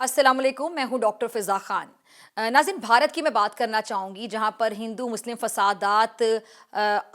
अस्सलाम वालेकुम, मैं हूँ डॉक्टर फ़िज़ा ख़ान। नाज़रीन, भारत की मैं बात करना चाहूँगी जहाँ पर हिंदू मुस्लिम फ़सादात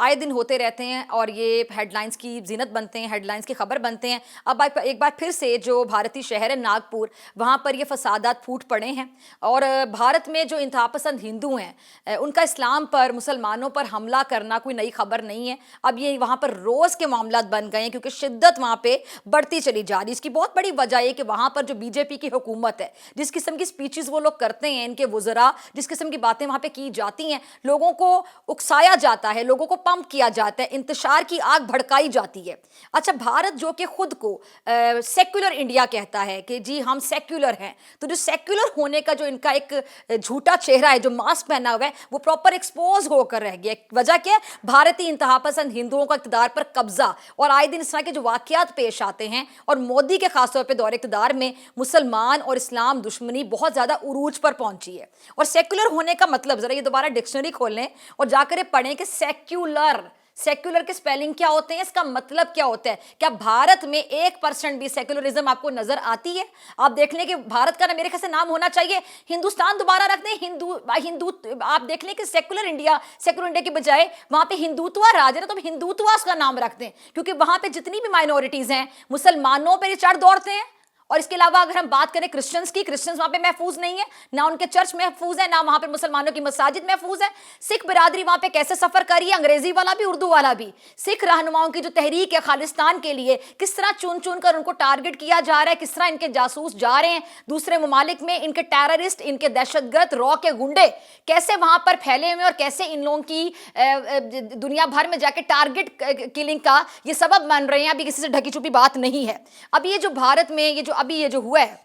आए दिन होते रहते हैं और ये हेडलाइंस की ज़ीनत बनते हैं, हेडलाइंस की ख़बर बनते हैं। अब एक बार फिर से जो भारतीय शहर है नागपुर, वहाँ पर ये फ़सादात फूट पड़े हैं और भारत में जो इंतहापसंद हिंदू हैं उनका इस्लाम पर, मुसलमानों पर हमला करना कोई नई खबर नहीं है। अब ये वहाँ पर रोज़ के मामलात बन गए हैं क्योंकि शिद्दत वहाँ पे बढ़ती चली जा रही है। इसकी बहुत बड़ी वजह है कि वहाँ पर जो बीजेपी की हुकूमत है, जिस किस्म की स्पीचेस वो लोग करते हैं, इनके वुज़रा, जिस किस्म की बातें वहाँ पे की जाती हैं, लोगों को उकसाया जाता है, लोगों को पंप किया जाता है, इंतशार की आग भड़काई जाती है। अच्छा, भारत जो कि खुद को सेक्युलर इंडिया कहता है कि जी हम सेक्युलर हैं, तो जो सेक्युलर होने का जो इनका एक झूठा चेहरा है, जो मास्क पहना हुआ है, वो प्रॉपर एक्सपोज होकर रह गया। वजह क्या है? भारतीय इंतहापसंद हिंदुओं का इक़्तिदार पर कब्जा और आए दिन इस तरह के जो वाक़यात पेश आते हैं और मोदी के खासतौर पर दौरे इक़्तिदार में मुसलमान और इस्लाम दुश्मनी बहुत ज़्यादा उरूज पर पहुंची है। और सेक्युलर होने का मतलब, ज़रा ये दोबारा डिक्शनरी खोल लें और जाकर पढ़ें कि सेक्युलर के स्पेलिंग क्या होते हैं, इसका मतलब क्या होता है। क्या भारत में 1% भी सेक्युलरिज्म आपको नजर आती है? आप देख लें कि भारत का ना मेरे ख्याल से नाम होना चाहिए हिंदुस्तान, दोबारा रख दें हिंदू हिंदू। आप देख लें कि सेक्युलर इंडिया की बजाय वहां पे हिंदुत्व राज है ना, तो हिंदुत्व का नाम रख दें, क्योंकि वहां पे जितनी भी माइनॉरिटीज हैं मुसलमानों पर चढ़ दौड़ते हैं। और इसके अलावा अगर हम बात करें क्रिश्चियंस की, क्रिश्चियंस वहां पे महफूज नहीं है, ना उनके चर्च महफूज है, ना वहां पे मुसलमानों की मसाजिद महफूज है। सिख बिरादरी वहां पे कैसे सफर कर रही है, अंग्रेजी वाला भी उर्दू वाला भी। सिख रहनुमाओं की जो तहरीक है खालिस्तान के लिए, किस तरह चुन चुन कर उनको टारगेट किया जा रहा है, किस तरह इनके जासूस जा रहे हैं दूसरे ममालिक में, इनके टेररिस्ट, इनके दहशतगर्द रॉ के गुंडे कैसे वहां पर फैले हुए और कैसे इन लोगों की दुनिया भर में जाके टारगेट किलिंग का ये सबब बन रहे हैं। अभी किसी से ढकी छुपी बात नहीं है। अब ये जो भारत में ये जो हुआ है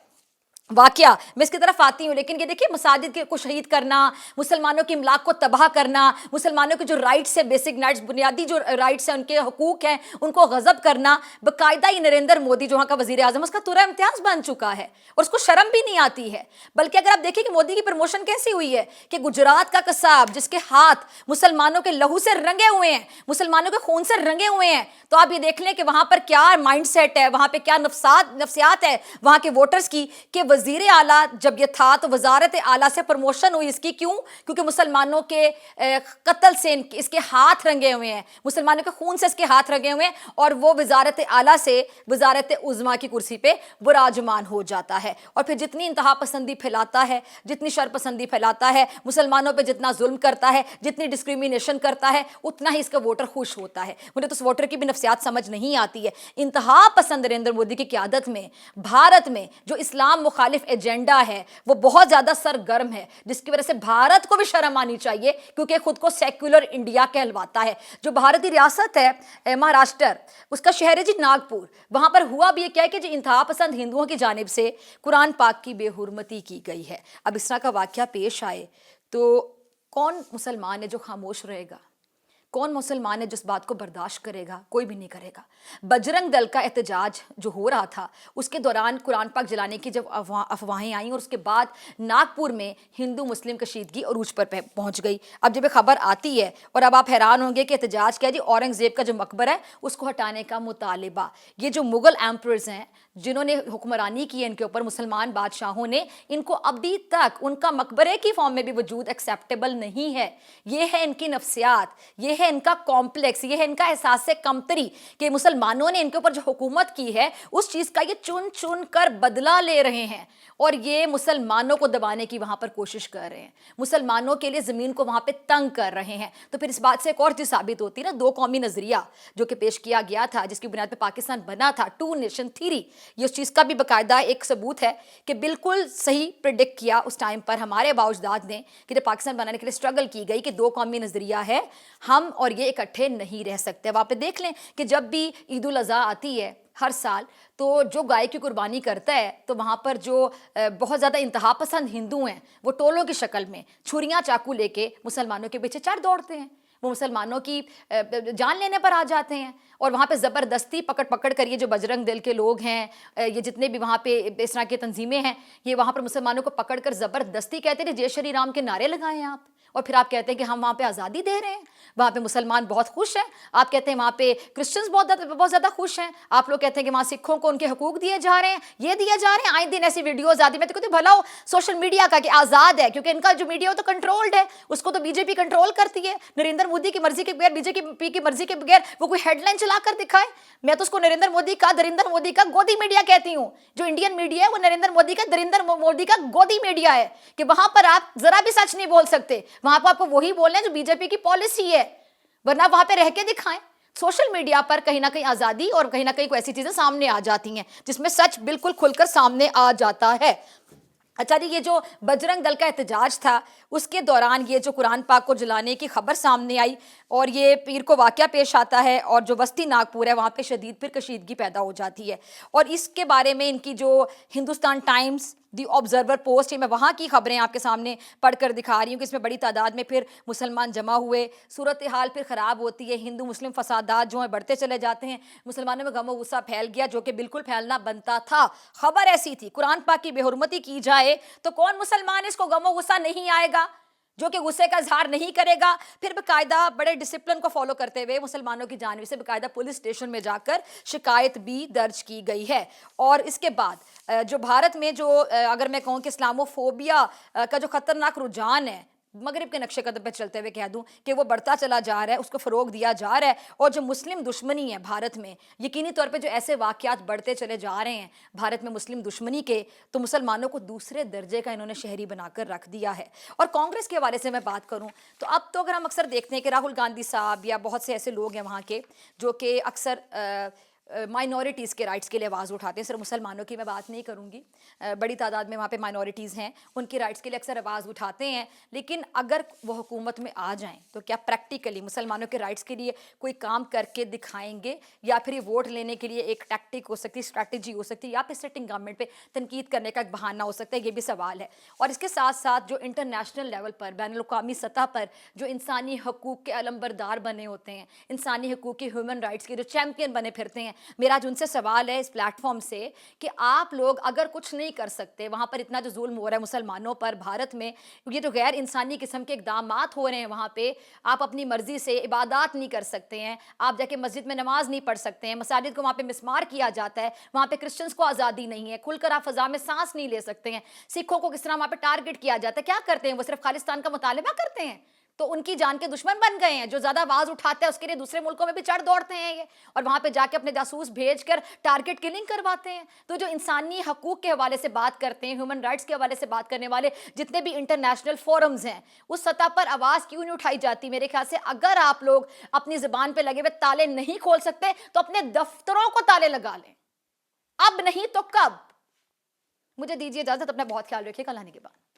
वाकया, मैं इसकी तरफ आती हूँ, लेकिन ये देखिए मसाजिद को शहीद करना, मुसलमानों की इमलाक को तबाह करना, मुसलमानों के जो राइट्स है, बेसिक राइट्स, बुनियादी जो राइट्स हैं, उनके हकूक हैं, उनको गजब करना, बाकायदा ये नरेंद्र मोदी जो वहाँ का वजीर आजम, उसका तुरा इम्तियाज बन चुका है और उसको शर्म भी नहीं आती है। बल्कि अगर आप देखिए कि मोदी की प्रमोशन कैसी हुई है कि गुजरात का कसाब जिसके हाथ मुसलमानों के लहू से रंगे हुए हैं, मुसलमानों के खून से रंगे हुए हैं, तो आप ये देख लें कि वहाँ पर क्या माइंड सेट है, वहाँ पर क्या नफ्सियात है वहाँ के वोटर्स की, कि वजीर आला जब ये था तो वजारत आला से प्रमोशन हुई इसकी। क्यों? क्योंकि मुसलमानों के कत्ल से इसके हाथ रंगे हुए हैं, मुसलमानों के खून से इसके हाथ रंगे हुए हैं और वो वजारत आला से वजारत उज़्मा की कुर्सी पे विराजमान हो जाता है। और फिर जितनी इंतहा पसंदी फैलाता है, जितनी शर पसंदी फैलाता है, मुसलमानों पर जितना जुल्म करता है, जितनी डिस्क्रिमिनेशन करता है, उतना ही इसका वोटर खुश होता है। मुझे तो उस वोटर की भी नफ्सियात समझ नहीं आती है। इंतहा पसंद नरेंद्र मोदी की क़यादत में भारत में जो इस्लाम मुखालिफ एजेंडा है वो बहुत ज्यादा सरगर्म है, जिसकी वजह से भारत को भी शर्म आनी चाहिए, क्योंकि खुद को सेक्युलर इंडिया कहलवाता है। जो भारतीय रियासत है महाराष्ट्र, उसका शहर है जी नागपुर। वहां पर हुआ भी क्या है कि जो इंतहा पसंद हिंदुओं की जानिब से कुरान पाक की बेहुरमती की गई है। अब इस तरह का वाकया पेश आए तो कौन मुसलमान है जो खामोश रहेगा? कौन मुसलमान है जिस बात को बर्दाश्त करेगा? कोई भी नहीं करेगा। बजरंग दल का एहतजाज जो हो रहा था उसके दौरान कुरान पाक जलाने की जब अफवाहें आई और उसके बाद नागपुर में हिंदू मुस्लिम कशीदगी अरूज पर पहुंच गई। अब जब ये खबर आती है और अब आप हैरान होंगे कि एहतजाज क्या जी, औरंगजेब का जो मकबरा है उसको हटाने का मुतालिबा। ये जो मुगल एम्परर्स हैं जिन्होंने हुक्मरानी की है इनके ऊपर, मुसलमान बादशाहों ने, इनको अभी तक उनका मकबरे की फॉर्म में भी वजूद एक्सेप्टेबल नहीं है। ये है इनकी नफ्सियात, ये है इनका कॉम्प्लेक्स, ये है इनका एहसास से कमतरी कि मुसलमानों ने इनके ऊपर जो हुकूमत की है उस चीज का ये चुन चुन कर बदला ले रहे हैं और ये मुसलमानों को दबाने की वहां पर कोशिश कर रहे हैं, मुसलमानों के लिए जमीन को वहां पे तंग कर रहे हैं। तो फिर इस बात से एक और चीज साबित होती है ना, दो कौमी नजरिया जो कि पेश किया गया था, जिसकी बुनियाद पर पाकिस्तान बना था, टू नेशन थ्योरी, ये उस चीज का भी बाकायदा एक सबूत है कि बिल्कुल सही प्रिडिक्ट किया उस टाइम पर हमारे बाउजदाद ने कि जब पाकिस्तान बनाने के लिए स्ट्रगल की गई कि दो कौमी नजरिया है, हम और ये इकट्ठे नहीं रह सकते। अब आप देख लें कि जब भी ईद उल अज़हा आती है हर साल, तो जो गाय की कुर्बानी करता है तो वहाँ पर जो बहुत ज़्यादा इंतहा पसंद हिंदू हैं वो टोलों की शक्ल में छुरियाँ चाकू लेके मुसलमानों के पीछे चढ़ दौड़ते हैं। وہ مسلمانوں کی جان لینے پر آ جاتے ہیں، اور وہاں پہ زبردستی پکڑ کر یہ جو بجرنگ دل کے لوگ ہیں، یہ جتنے بھی وہاں پہ اس طرح کی تنظیمیں ہیں، یہ وہاں پر مسلمانوں کو پکڑ کر زبردستی کہتے ہیں جے شری رام کے نعرے لگائیں آپ، اور پھر آپ کہتے ہیں کہ ہم وہاں پہ آزادی دے رہے ہیں، وہاں پہ مسلمان بہت خوش ہیں، آپ کہتے ہیں وہاں پہ کرسچنز بہت زیادہ خوش ہیں، آپ لوگ کہتے ہیں کہ وہاں سکھوں کو ان کے حقوق دیے جا رہے ہیں، یہ دیے جا رہے ہیں، آئے دن ایسی ویڈیوز آتی، میں تو کہتی ہوں بھلا ہو سوشل میڈیا کا کہ آزاد ہے، کیونکہ ان کا جو میڈیا تو کنٹرولڈ ہے، اس کو تو بی جے پی کنٹرول کرتی ہے، نریندر مودی کی مرضی کے بغیر، بی جے پی کی مرضی کے بغیر وہ کوئی ہیڈ لائن چلا کر دکھائے، میں تو اس کو نریندر مودی کا گودی میڈیا کہتی ہوں، جو انڈین میڈیا ہے وہ نریندر مودی کا گودی میڈیا ہے، کہ وہاں پر آپ ذرا بھی سچ نہیں بول سکتے، وہاں پر آپ کو وہی بولنا ہے جو بی جے پی کی پالیسی ہے، ورنہ وہاں پہ رہ کے دکھائیں۔ سوشل میڈیا پر کہیں نہ کہیں آزادی اور کہیں نہ کہیں کوئی ایسی چیزیں سامنے آ جاتی ہیں جس میں سچ بالکل کھل کر سامنے آ جاتا ہے۔ اچھا جی، یہ جو بجرنگ دل کا احتجاج تھا اس کے دوران یہ جو قرآن پاک کو جلانے کی خبر سامنے آئی، اور یہ پیر کو واقعہ پیش آتا ہے، اور جو وسطی ناگپور ہے وہاں پہ شدید پھر کشیدگی پیدا ہو جاتی ہے، اور اس کے بارے میں ان کی جو Hindustan Times, the observer post, میں وہاں کی خبریں آپ کے سامنے پڑھ کر دکھا رہی ہوں کہ اس میں بڑی تعداد میں پھر مسلمان جمع ہوئے، صورتحال پھر خراب ہوتی ہے، ہندو مسلم فسادات جو ہیں بڑھتے چلے جاتے ہیں، مسلمانوں میں غم و غصہ پھیل گیا جو کہ بالکل پھیلنا بنتا تھا، خبر ایسی تھی قرآن پاک کی بے حرمتی کی جائے تو کون مسلمان اس کو غم و غصہ نہیں آئے گا، جو کہ غصے کا اظہار نہیں کرے گا۔ پھر باقاعدہ بڑے ڈسپلن کو فالو کرتے ہوئے مسلمانوں کی جانب سے باقاعدہ پولیس اسٹیشن میں جا کر شکایت بھی درج کی گئی ہے، اور اس کے بعد جو بھارت میں جو اگر میں کہوں کہ اسلامو فوبیا کا جو خطرناک رجحان ہے، مغرب کے نقش قدم پہ چلتے ہوئے کہہ دوں کہ وہ بڑھتا چلا جا رہا ہے، اس کو فروغ دیا جا رہا ہے، اور جو مسلم دشمنی ہے بھارت میں، یقینی طور پہ جو ایسے واقعات بڑھتے چلے جا رہے ہیں بھارت میں مسلم دشمنی کے، تو مسلمانوں کو دوسرے درجے کا انہوں نے شہری بنا کر رکھ دیا ہے۔ اور کانگریس کے حوالے سے میں بات کروں تو اب تو اگر ہم اکثر دیکھتے ہیں کہ راہل گاندھی صاحب یا بہت سے ایسے لوگ ہیں وہاں کے جو کہ اکثر مائنورٹیز کے رائٹس کے لیے آواز اٹھاتے ہیں، صرف مسلمانوں کی میں بات نہیں کروں گی، بڑی تعداد میں وہاں پہ مائنورٹیز ہیں، ان کی رائٹس کے لیے اکثر آواز اٹھاتے ہیں، لیکن اگر وہ حکومت میں آ جائیں تو کیا پریکٹیکلی مسلمانوں کے رائٹس کے لیے کوئی کام کر کے دکھائیں گے، یا پھر یہ ووٹ لینے کے لیے ایک ٹیکٹک ہو سکتی ہے، اسٹریٹجی ہو سکتی ہے، یا پھر سٹنگ گورنمنٹ پہ تنقید کرنے کا ایک بہانہ ہو سکتا ہے، یہ بھی سوال ہے۔ اور اس کے ساتھ ساتھ جو انٹرنیشنل لیول پر، بین الاقوامی سطح پر جو انسانی حقوق کے علمبردار بنے ہوتے ہیں، انسانی حقوق کی، ہیومن رائٹس کے جو چیمپئن بنے پھرتے ہیں، میرا جو ان سے سوال ہے اس پلیٹ فارم سے کہ آپ لوگ اگر کچھ نہیں کر سکتے، وہاں پر اتنا جو ظلم ہو رہا ہے مسلمانوں پر بھارت میں، یہ جو غیر انسانی قسم کے اقدامات ہو رہے ہیں وہاں پہ، آپ اپنی مرضی سے عبادات نہیں کر سکتے ہیں، آپ جا کے مسجد میں نماز نہیں پڑھ سکتے ہیں، مساجد کو وہاں پہ مسمار کیا جاتا ہے، وہاں پہ کرسچنز کو آزادی نہیں ہے، کھل کر آپ فضا میں سانس نہیں لے سکتے ہیں، سکھوں کو کس طرح وہاں پہ ٹارگٹ کیا جاتا ہے، کیا کرتے ہیں وہ صرف خالصتان کا مطالبہ کرتے ہیں، تو ان کی جان کے دشمن بن گئے ہیں، جو زیادہ آواز اٹھاتے ہیں اس کے لیے دوسرے ملکوں میں بھی چڑھ دوڑتے ہیں یہ، اور وہاں پہ جا کے اپنے جاسوس بھیج کر ٹارگٹ کلنگ کرواتے ہیں۔ تو جو انسانی حقوق کے حوالے سے بات کرتے ہیں، ہیومن رائٹس کے حوالے سے بات کرنے والے جتنے بھی انٹرنیشنل فورمز ہیں، اس سطح پر آواز کیوں نہیں اٹھائی جاتی؟ میرے خیال سے اگر آپ لوگ اپنی زبان پہ لگے ہوئے تالے نہیں کھول سکتے تو اپنے دفتروں کو تالے لگا لیں، اب نہیں تو کب؟ مجھے دیجیے اجازت، اپنا بہت خیال رکھیے گا، اللہ نے کے بعد۔